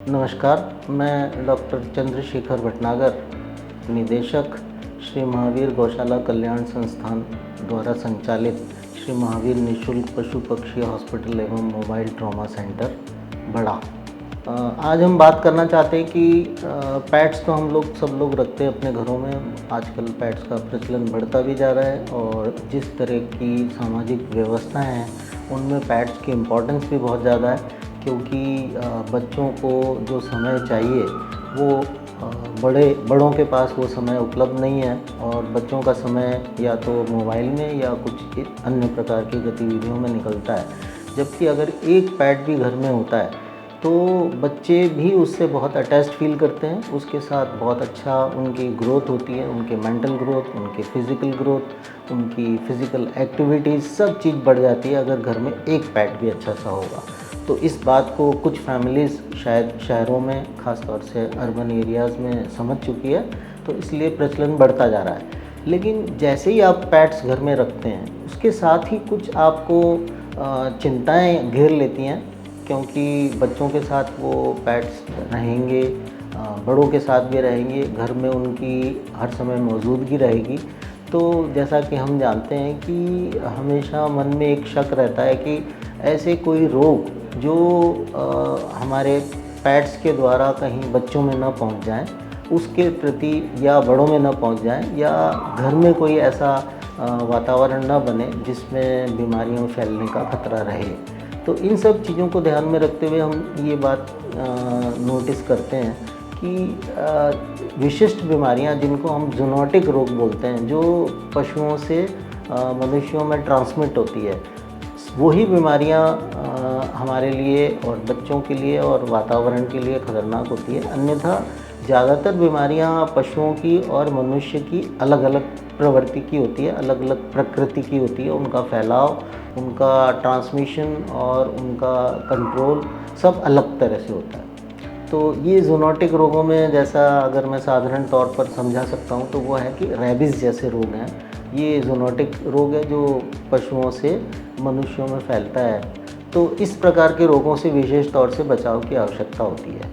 नमस्कार, मैं डॉक्टर चंद्रशेखर भटनागर, निदेशक श्री महावीर गौशाला कल्याण संस्थान द्वारा संचालित श्री महावीर निःशुल्क पशु पक्षी हॉस्पिटल एवं मोबाइल ट्रॉमा सेंटर बड़ा। आज हम बात करना चाहते हैं कि पेट्स तो हम लोग सब लोग रखते हैं अपने घरों में। आजकल पेट्स का प्रचलन बढ़ता भी जा रहा है और जिस तरह की सामाजिक व्यवस्थाएं हैं उनमें पेट्स की इम्पोर्टेंस भी बहुत ज़्यादा है, क्योंकि बच्चों को जो समय चाहिए वो बड़ों के पास वो समय उपलब्ध नहीं है और बच्चों का समय या तो मोबाइल में या कुछ अन्य प्रकार की गतिविधियों में निकलता है। जबकि अगर एक पेट भी घर में होता है तो बच्चे भी उससे बहुत अटैच्ड फील करते हैं, उसके साथ बहुत अच्छा उनकी ग्रोथ होती है, उनके मेंटल ग्रोथ, उनके फिज़िकल ग्रोथ, उनकी फ़िज़िकल एक्टिविटीज़ सब चीज़ बढ़ जाती है अगर घर में एक पेट भी अच्छा सा होगा। तो इस बात को कुछ फैमिलीज़ शायद शहरों में, ख़ास तौर से अर्बन एरियाज़ में समझ चुकी है, तो इसलिए प्रचलन बढ़ता जा रहा है। लेकिन जैसे ही आप पेट्स घर में रखते हैं उसके साथ ही कुछ आपको चिंताएं घेर लेती हैं, क्योंकि बच्चों के साथ वो पेट्स रहेंगे, बड़ों के साथ भी रहेंगे, घर में उनकी हर समय मौजूदगी रहेगी। तो जैसा कि हम जानते हैं कि हमेशा मन में एक शक रहता है कि ऐसे कोई रोग जो हमारे पेट्स के द्वारा कहीं बच्चों में ना पहुंच जाएं, उसके प्रति या बड़ों में ना पहुंच जाएं, या घर में कोई ऐसा वातावरण ना बने जिसमें बीमारियों फैलने का खतरा रहे। तो इन सब चीज़ों को ध्यान में रखते हुए हम ये बात नोटिस करते हैं कि विशिष्ट बीमारियां जिनको हम ज़ूनोटिक रोग बोलते हैं, जो पशुओं से मनुष्यों में ट्रांसमिट होती है, वही बीमारियां हमारे लिए और बच्चों के लिए और वातावरण के लिए खतरनाक होती है। अन्यथा ज़्यादातर बीमारियां पशुओं की और मनुष्य की अलग अलग प्रवृत्ति की होती है, अलग अलग प्रकृति की होती है। उनका फैलाव, उनका ट्रांसमिशन और उनका कंट्रोल सब अलग तरह से होता है। तो ये ज़ूनोटिक रोगों में, जैसा अगर मैं साधारण तौर पर समझा सकता हूँ, तो वो है कि रेबीज़ जैसे रोग हैं। ये ज़ूनोटिक रोग है जो पशुओं से मनुष्यों में फैलता है। तो इस प्रकार के रोगों से विशेष तौर से बचाव की आवश्यकता होती है।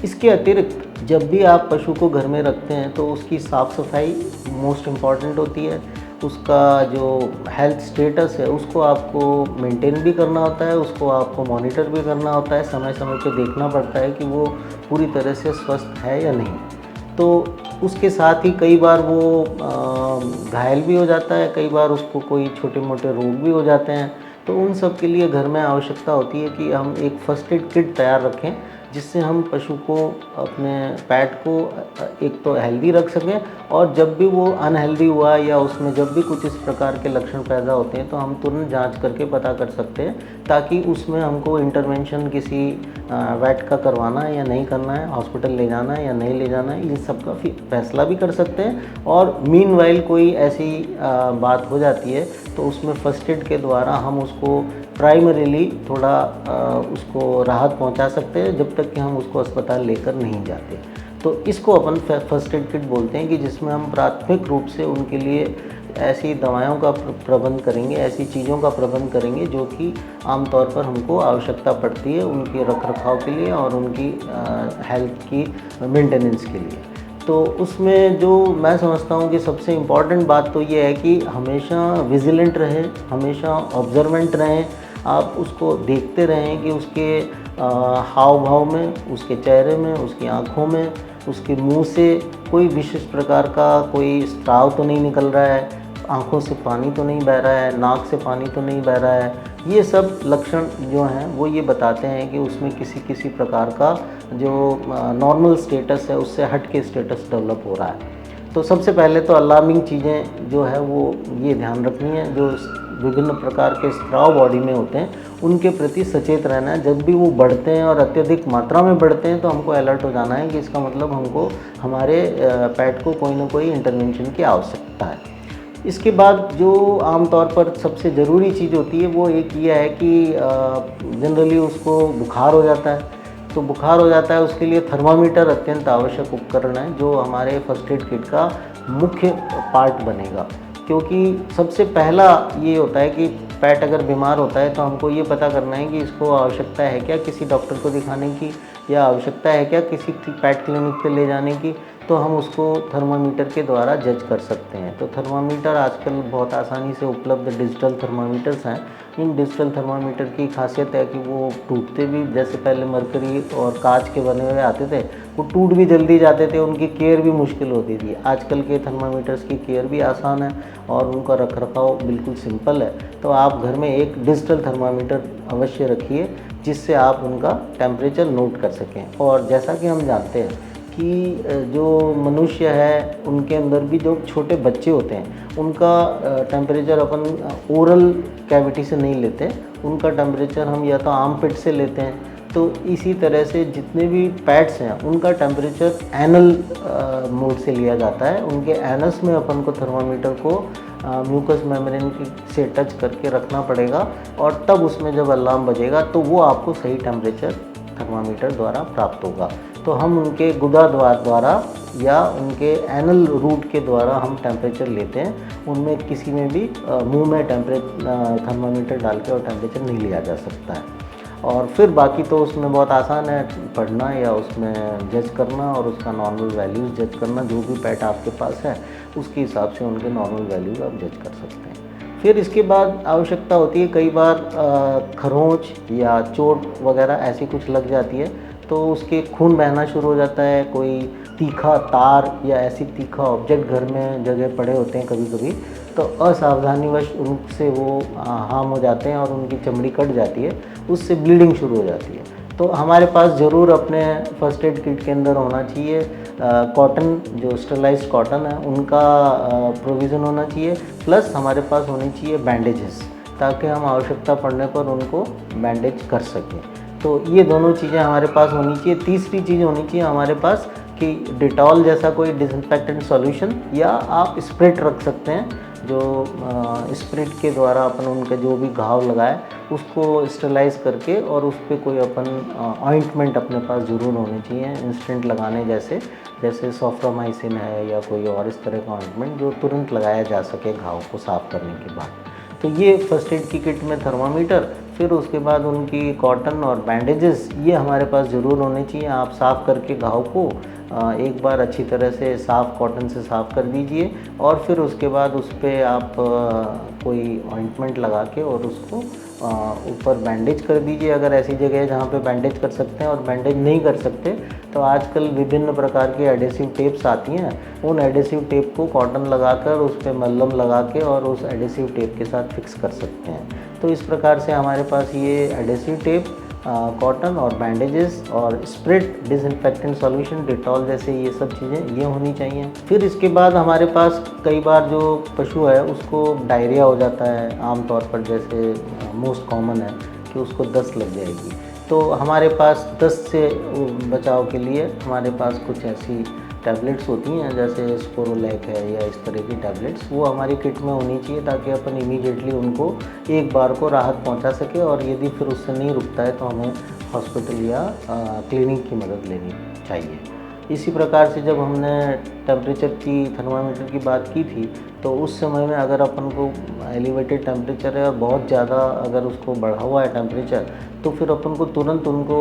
इसके अतिरिक्त जब भी आप पशु को घर में रखते हैं तो उसकी साफ़ सफाई मोस्ट इम्पॉर्टेंट होती है। उसका जो हेल्थ स्टेटस है उसको आपको मेंटेन भी करना होता है, उसको आपको मॉनिटर भी करना होता है, समय समय पे देखना पड़ता है कि वो पूरी तरह से स्वस्थ है या नहीं। तो उसके साथ ही कई बार वो घायल भी हो जाता है, कई बार उसको कोई छोटे मोटे रोग भी हो जाते हैं। तो उन सब के लिए घर में आवश्यकता होती है कि हम एक फर्स्ट एड किट तैयार रखें, जिससे हम पशु को, अपने पेट को एक तो हेल्दी रख सकें, और जब भी वो अनहेल्दी हुआ या उसमें जब भी कुछ इस प्रकार के लक्षण पैदा होते हैं तो हम तुरंत जांच करके पता कर सकते हैं, ताकि उसमें हमको इंटरवेंशन किसी वेट का करवाना है या नहीं करना है, हॉस्पिटल ले जाना है या नहीं ले जाना है, इन सब का फैसला भी कर सकते हैं। और मीनवाइल कोई ऐसी बात हो जाती है तो उसमें फर्स्ट एड के द्वारा हम उसको प्राइमरीली थोड़ा उसको राहत पहुंचा सकते हैं, जब तक कि हम उसको अस्पताल लेकर नहीं जाते। तो इसको अपन फर्स्ट एड किट बोलते हैं, कि जिसमें हम प्राथमिक रूप से उनके लिए ऐसी दवाओं का प्रबंध करेंगे, ऐसी चीज़ों का प्रबंध करेंगे जो कि आमतौर पर हमको आवश्यकता पड़ती है उनके रखरखाव के लिए और उनकी हेल्थ की मेंटेनेंस के लिए। तो उसमें जो मैं समझता हूँ कि सबसे इम्पॉर्टेंट बात तो ये है कि हमेशा विजिलेंट रहें, हमेशा ऑब्जर्वेंट रहें। आप उसको देखते रहें कि उसके हाव भाव में, उसके चेहरे में, उसकी आँखों में, उसके मुंह से कोई विशेष प्रकार का कोई स्राव तो नहीं निकल रहा है, आँखों से पानी तो नहीं बह रहा है, नाक से पानी तो नहीं बह रहा है। ये सब लक्षण जो हैं वो ये बताते हैं कि उसमें किसी प्रकार का जो नॉर्मल स्टेटस है उससे हट के स्टेटस डेवलप हो रहा है। तो सबसे पहले तो अलार्मिंग चीज़ें जो है वो ये ध्यान रखनी है, जो विभिन्न प्रकार के स्राव बॉडी में होते हैं उनके प्रति सचेत रहना है। जब भी वो बढ़ते हैं और अत्यधिक मात्रा में बढ़ते हैं तो हमको अलर्ट हो जाना है कि इसका मतलब हमको हमारे पेट को कोई ना कोई इंटरवेंशन की आवश्यकता है। इसके बाद जो आमतौर पर सबसे ज़रूरी चीज़ होती है वो एक ये है कि जनरली उसको बुखार हो जाता है। तो बुखार हो जाता है, उसके लिए थर्मामीटर अत्यंत आवश्यक उपकरण है, जो हमारे फर्स्ट एड किट का मुख्य पार्ट बनेगा। क्योंकि सबसे पहला ये होता है कि पेट अगर बीमार होता है तो हमको ये पता करना है कि इसको आवश्यकता है क्या किसी डॉक्टर को दिखाने की, या आवश्यकता है क्या किसी पेट क्लिनिक पे ले जाने की, तो हम उसको थर्मामीटर के द्वारा जज कर सकते हैं। तो थर्मामीटर आजकल बहुत आसानी से उपलब्ध डिजिटल थर्मामीटर्स हैं। इन डिजिटल थर्मामीटर की खासियत है कि वो टूटते भी, जैसे पहले मरकरी और कांच के बने हुए आते थे, वो टूट भी जल्दी जाते थे, उनकी केयर भी मुश्किल होती थी। आजकल के थर्मामीटर्स की केयर भी आसान है और उनका रखरखाव बिल्कुल सिंपल है। तो आप घर में एक डिजिटल थर्मामीटर अवश्य रखिए, जिससे आप उनका टेम्परेचर नोट कर सकें। और जैसा कि हम जानते हैं कि जो मनुष्य है उनके अंदर भी जो छोटे बच्चे होते हैं उनका टेम्परेचर अपन ओरल कैविटी से नहीं लेते, उनका टेम्परेचर हम या तो आर्म पिट से लेते हैं। तो इसी तरह से जितने भी पैट्स हैं उनका टेम्परेचर एनल मोड से लिया जाता है। उनके एनस में अपन को थर्मामीटर को म्यूकस मेम्ब्रेन से टच करके रखना पड़ेगा और तब उसमें जब अलार्म बजेगा तो वो आपको सही टेम्परेचर थर्मामीटर द्वारा प्राप्त होगा। तो हम उनके गुदा द्वारा या उनके एनल रूट के द्वारा हम टेम्परेचर लेते हैं। उनमें किसी में भी मुंह में थर्मामीटर डाल के और टेम्परेचर नहीं लिया जा सकता है। और फिर बाकी तो उसमें बहुत आसान है, पढ़ना या उसमें जज करना और उसका नॉर्मल वैल्यूज़ जज करना। जो भी पेट आपके पास है उसके हिसाब से उनके नॉर्मल वैल्यूज़ आप जज कर सकते हैं। फिर इसके बाद आवश्यकता होती है, कई बार खरोंच या चोट वगैरह ऐसी कुछ लग जाती है तो उसके खून बहना शुरू हो जाता है। कोई तीखा तार या ऐसी तीखा ऑब्जेक्ट घर में जगह पड़े होते हैं कभी कभी, तो असावधानीवश उनसे वो हार्म हो जाते हैं और उनकी चमड़ी कट जाती है, उससे ब्लीडिंग शुरू हो जाती है। तो हमारे पास ज़रूर अपने फर्स्ट एड किट के अंदर होना चाहिए कॉटन, जो स्टरलाइज्ड कॉटन है उनका प्रोविज़न होना चाहिए, प्लस हमारे पास होनी चाहिए बैंडेजेस, ताकि हम आवश्यकता पड़ने पर उनको बैंडेज कर सकें। तो ये दोनों चीज़ें हमारे पास होनी चाहिए। तीसरी चीज़ होनी चाहिए हमारे पास कि डिटॉल जैसा कोई डिसइंफेक्टेंट सॉल्यूशन, या आप स्प्रिट रख सकते हैं, जो स्प्रिट के द्वारा अपन उनके जो भी घाव लगाए उसको स्टरलाइज करके और उस पर कोई अपन ऑइंटमेंट अपने पास ज़रूर होने चाहिए इंस्टेंट लगाने जैसे सॉफ्रामाइसिन है या कोई और इस तरह का ऑइंटमेंट जो तुरंत लगाया जा सके घाव को साफ़ करने के बाद। तो ये फर्स्ट एड की किट में थर्मामीटर, फिर उसके बाद उनकी कॉटन और बैंडेजेस, ये हमारे पास ज़रूर होने चाहिए। आप साफ़ करके घाव को एक बार अच्छी तरह से साफ़ कॉटन से साफ़ कर दीजिए और फिर उसके बाद उस पर आप कोई ऑइंटमेंट लगा के और उसको ऊपर बैंडेज कर दीजिए। अगर ऐसी जगह है जहाँ पे बैंडेज कर सकते हैं और बैंडेज नहीं कर सकते तो आजकल विभिन्न प्रकार की एडेसिव टेप्स आती हैं, उन एडेसिव टेप को कॉटन लगाकर उस पर मलहम लगा के और उस एडेसिव टेप के साथ फिक्स कर सकते हैं। तो इस प्रकार से हमारे पास ये एडेसिव टेप, कॉटन और बैंडेजेस और स्प्रिट, डिसइंफेक्टेंट सॉल्यूशन, डिटॉल जैसे ये सब चीज़ें ये होनी चाहिए। फिर इसके बाद हमारे पास कई बार जो पशु है उसको डायरिया हो जाता है, आमतौर पर जैसे मोस्ट कॉमन है कि उसको दस्त लग जाएगी। तो हमारे पास दस्त से बचाव के लिए हमारे पास कुछ ऐसी टैबलेट्स होती हैं जैसे स्पोरोलैक है या इस तरह की टैबलेट्स, वो हमारी किट में होनी चाहिए ताकि अपन इमीडिएटली उनको एक बार को राहत पहुंचा सके। और यदि फिर उससे नहीं रुकता है तो हमें हॉस्पिटल या क्लिनिक की मदद लेनी चाहिए। इसी प्रकार से जब हमने टेम्परेचर की, थर्मामीटर की बात की थी, तो उस समय में अगर अपन को एलिवेटेड टेम्परेचर है और बहुत ज़्यादा अगर उसको बढ़ा हुआ है टेम्परेचर, तो फिर अपन को तुरंत उनको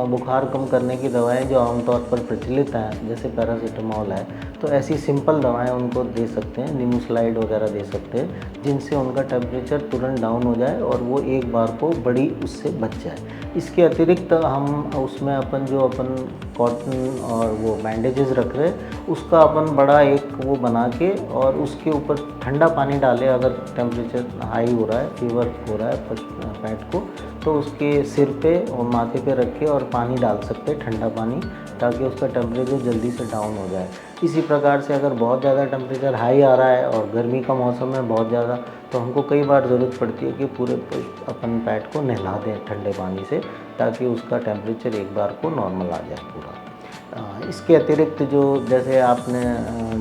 बुखार कम करने की दवाएं जो आमतौर पर प्रचलित हैं जैसे पैरासीटामॉल है, तो ऐसी सिंपल दवाएं उनको दे सकते हैं, निमोस्लाइड वगैरह दे सकते हैं, जिनसे उनका टेम्परेचर तुरंत डाउन हो जाए और वो एक बार को बड़ी उससे बच जाए। इसके अतिरिक्त हम उसमें अपन जो अपन कॉटन और वो बैंडेजेस रख रहे हैं उसका अपन बड़ा एक वो बना के और उसके ऊपर ठंडा पानी डालें। अगर टेम्परेचर हाई हो रहा है, फीवर हो रहा है पेट को, तो उसके सिर पे और माथे पे रख के और पानी डाल सकते हैं, ठंडा पानी, ताकि उसका टेम्परेचर जल्दी से डाउन हो जाए। इसी प्रकार से अगर बहुत ज़्यादा टेम्परेचर हाई आ रहा है और गर्मी का मौसम है बहुत ज़्यादा, तो हमको कई बार ज़रूरत पड़ती है कि पूरे अपन पेट को नहला दें ठंडे पानी से, ताकि उसका टेम्परेचर एक बार को नॉर्मल आ जाए पूरा। इसके अतिरिक्त जो जैसे आपने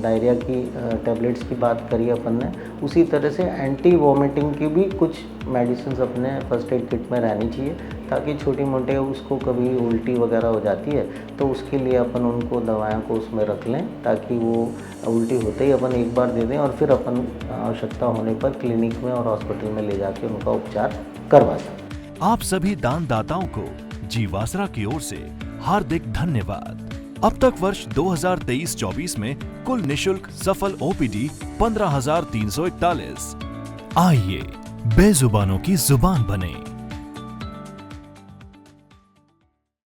डायरिया की टैबलेट्स की बात करी अपन ने, उसी तरह से एंटी वॉमिटिंग की भी कुछ मेडिसिन अपने फर्स्ट एड किट में रहनी चाहिए, ताकि छोटी मोटे उसको कभी उल्टी वगैरह हो जाती है तो उसके लिए अपन उनको दवाओं को उसमें रख लें, ताकि वो उल्टी होते ही अपन एक बार दे दें और फिर अपन आवश्यकता होने पर क्लिनिक में और हॉस्पिटल में ले जाके उनका उपचार करवा सकें। आप सभी दानदाताओं को जीवासरा की ओर से हार्दिक धन्यवाद। अब तक वर्ष 2023-24 में कुल निशुल्क सफल ओपीडी 15,341। आइए बेजुबानों की जुबान बने।